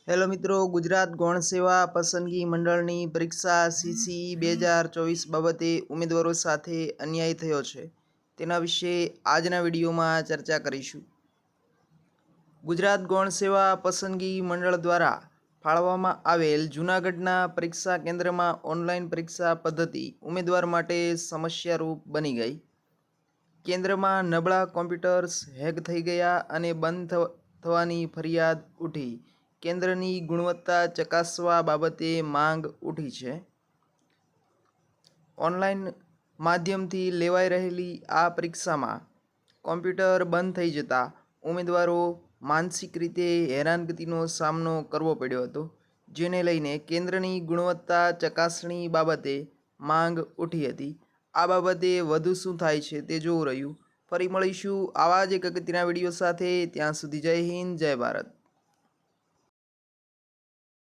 Hello મિત્રો, ગુજરાત ગૌણ સેવા પસંદગી મંડળની પરીક્ષા CCE 2024 બાબતે ઉમેદવારો સાથે અન્યાય થયો છે તેના વિશે આજના વિડીયોમાં ચર્ચા કરીશું। ગુજરાત ગૌણ સેવા પસંદગી મંડળ દ્વારા ફાળવવામાં આવેલ જૂનાગઢના પરીક્ષા કેન્દ્રમાં ઓનલાઈન પરીક્ષા પદ્ધતિ ઉમેદવાર માટે સમસ્યારૂપ બની ગઈ। કેન્દ્રમાં નબળા કોમ્પ્યુટર્સ હેક થઈ ગયા અને બંધ થવાની ફરિયાદ ઉઠી। કેન્દ્રની ગુણવત્તા ચકાસવા બાબતે માંગ ઉઠી છે। ઓનલાઈન માધ્યમથી લેવાઈ રહેલી આ પરીક્ષામાં કોમ્પ્યુટર બંધ થઈ જતા ઉમેદવારો માનસિક રીતે હેરાનગતિનો સામનો કરવો પડ્યો હતો, જેને લઈને કેન્દ્રની ગુણવત્તા ચકાસણી બાબતે માંગ ઉઠી હતી। આ બાબતે વધુ શું થાય છે તે જોવું રહ્યું। ફરી મળીશું આવા જ એક અગત્યના વિડીયો સાથે। ત્યાં સુધી જય હિન્દ, જય ભારત।